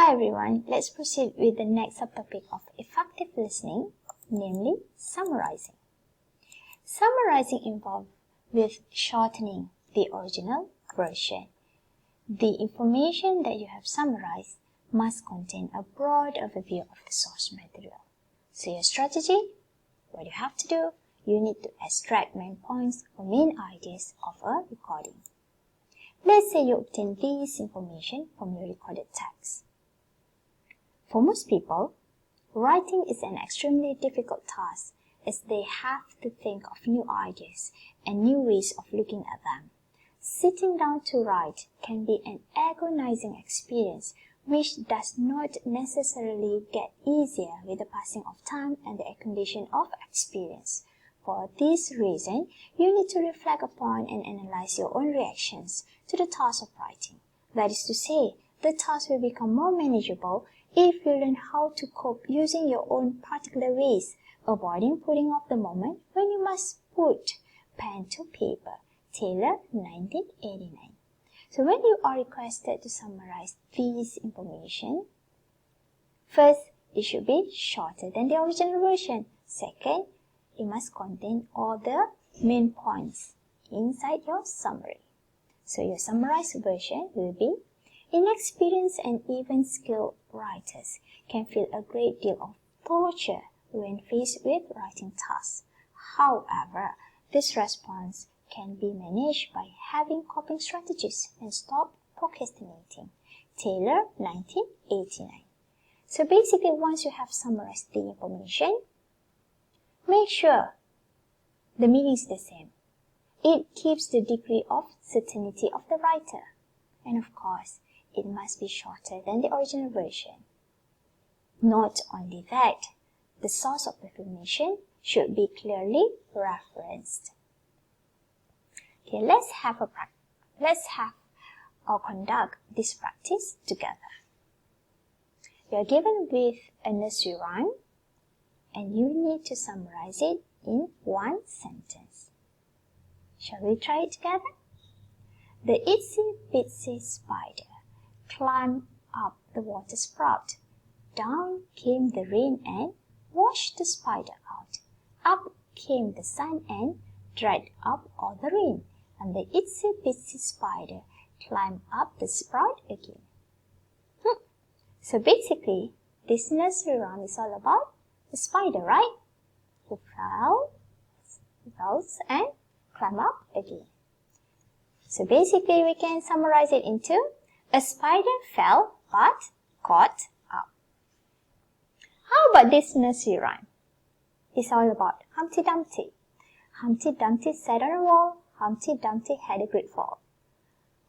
Hi everyone, let's proceed with the next subtopic of effective listening, namely summarizing. Summarizing involves with shortening the original version. The information that you have summarized must contain a broad overview of the source material. So your strategy, what you have to do, you need to extract main points or main ideas of a recording. Let's say you obtain this information from your recorded text. For most people, writing is an extremely difficult task as they have to think of new ideas and new ways of looking at them. Sitting down to write can be an agonizing experience which does not necessarily get easier with the passing of time and the accumulation of experience. For this reason, you need to reflect upon and analyze your own reactions to the task of writing. That is to say, the task will become more manageable if you learn how to cope using your own particular ways, avoiding putting off the moment when you must put pen to paper. Taylor, 1989. So when you are requested to summarize this information, first, it should be shorter than the original version. Second, it must contain all the main points inside your summary. So your summarized version will be: inexperienced and even skilled writers can feel a great deal of torture when faced with writing tasks. However, this response can be managed by having coping strategies and stop procrastinating. Taylor, 1989. So basically, once you have summarized the information, make sure the meaning is the same. It keeps the degree of certainty of the writer. And of course, it must be shorter than the original version. Not only that, the source of information should be clearly referenced. Okay, let's have or conduct this practice together. You are given with a nursery rhyme and you need to summarize it in one sentence. Shall we try it together? The itsy bitsy spider climbed up the water spout. Down came the rain and washed the spider out. Up came the sun and dried up all the rain. And the itsy bitsy spider climbed up the spout again. So basically, this nursery rhyme is all about the spider, right? Who falls and climb up again. So basically, we can summarize it into: a spider fell but got up. How about this nursery rhyme? It's all about Humpty Dumpty. Humpty Dumpty sat on a wall. Humpty Dumpty had a great fall.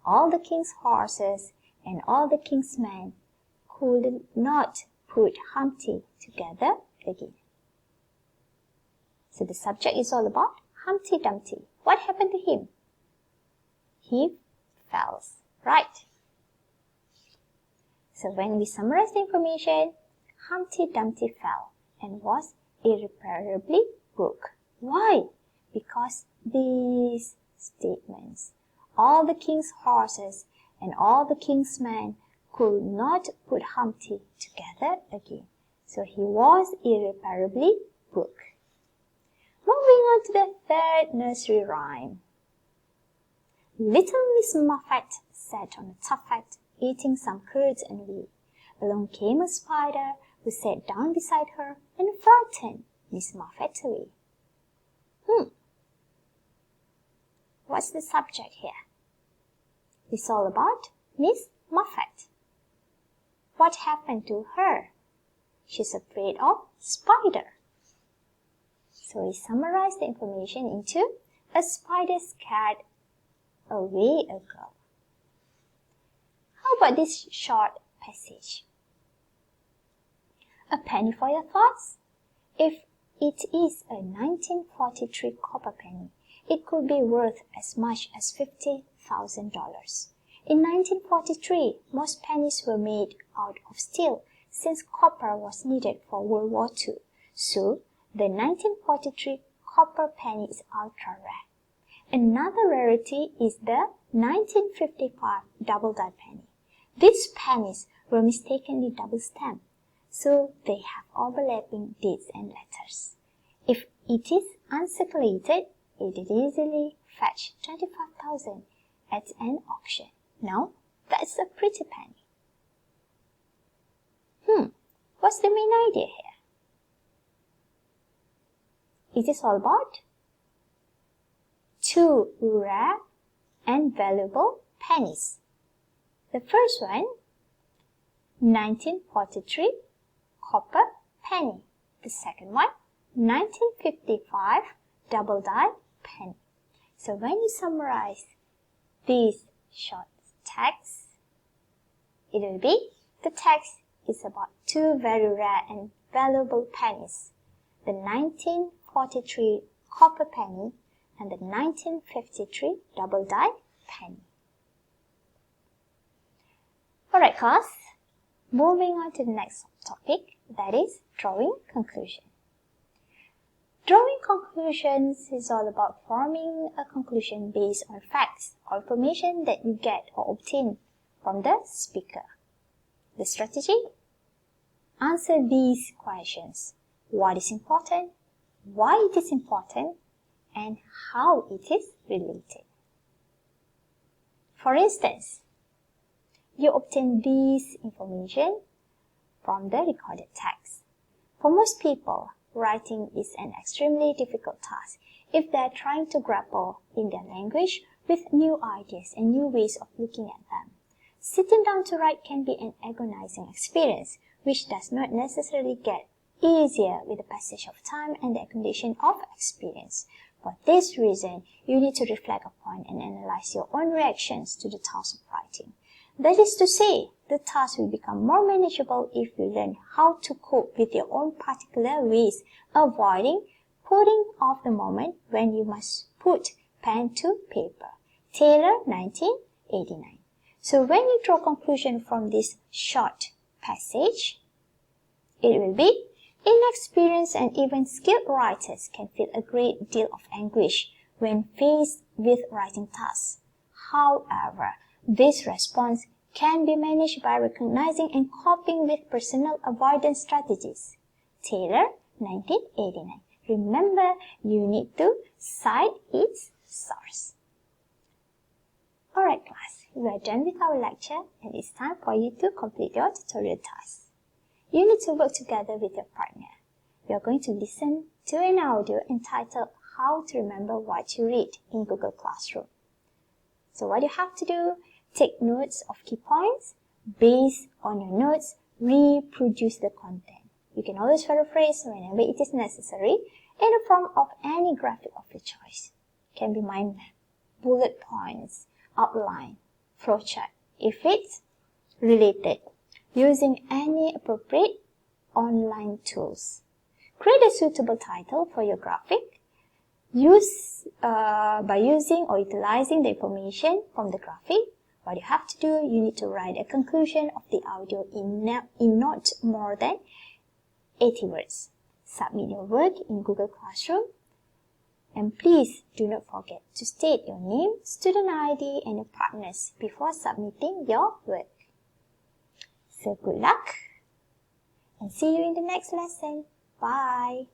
All the king's horses and all the king's men could not put Humpty together again. So the subject is all about Humpty Dumpty. What happened to him? He fell, right? So when we summarize the information, Humpty Dumpty fell and was irreparably broke. Why? Because these statements, all the king's horses and all the king's men could not put Humpty together again. So he was irreparably broke. Moving on to the third nursery rhyme. Little Miss Muffet sat on a tuffet, eating some curds and wheat. Along came a spider, who sat down beside her and frightened Miss Muffet away. What's the subject here? It's all about Miss Muffet. What happened to her? She's afraid of spider. So we summarize the information into: a spider scared away a girl. How about this short passage? A penny for your thoughts? If it is a 1943 copper penny, it could be worth as much as $50,000. In 1943, most pennies were made out of steel since copper was needed for World War II. So, the 1943 copper penny is ultra rare. Another rarity is the 1955 double-die penny. These pennies were mistakenly double-stamped, so they have overlapping dates and letters. If it is uncirculated, it is easily fetch 25,000 at an auction. Now, that's a pretty penny. What's the main idea here? It is all about two rare and valuable pennies. The first one, 1943 copper penny. The second one, 1955 double die penny. So when you summarize these short texts, it will be the text is about two very rare and valuable pennies, the 1943 copper penny and the 1953 double die penny. Alright class, moving on to the next topic, that is drawing conclusion. Drawing conclusions is all about forming a conclusion based on facts or information that you get or obtain from the speaker. The strategy? Answer these questions. What is important? Why it is important? And how it is related. For instance, you obtain these information from the recorded text. For most people, writing is an extremely difficult task if they are trying to grapple in their language with new ideas and new ways of looking at them. Sitting down to write can be an agonizing experience, which does not necessarily get easier with the passage of time and the accumulation of experience. For this reason, you need to reflect upon and analyze your own reactions to the task of writing. That is to say, the task will become more manageable if you learn how to cope with your own particular ways, avoiding putting off the moment when you must put pen to paper. Taylor, 1989. So when you draw conclusion from this short passage, it will be inexperienced and even skilled writers can feel a great deal of anguish when faced with writing tasks. However, this response can be managed by recognizing and coping with personal avoidance strategies. Taylor, 1989. Remember, you need to cite its source. Alright class, we are done with our lecture and it's time for you to complete your tutorial task. You need to work together with your partner. You are going to listen to an audio entitled How to Remember What You Read in Google Classroom. So what you have to do, take notes of key points. Based on your notes, reproduce the content. You can always paraphrase whenever it is necessary in the form of any graphic of your choice. It can be mind map, bullet points, outline, flowchart, if it's related, using any appropriate online tools. Create a suitable title for your graphic. By using or utilizing the information from the graphic. What you have to do, you need to write a conclusion of the audio in not more than 80 words. Submit your work in Google Classroom. And please do not forget to state your name, student ID, and your partners before submitting your work. So good luck and see you in the next lesson. Bye.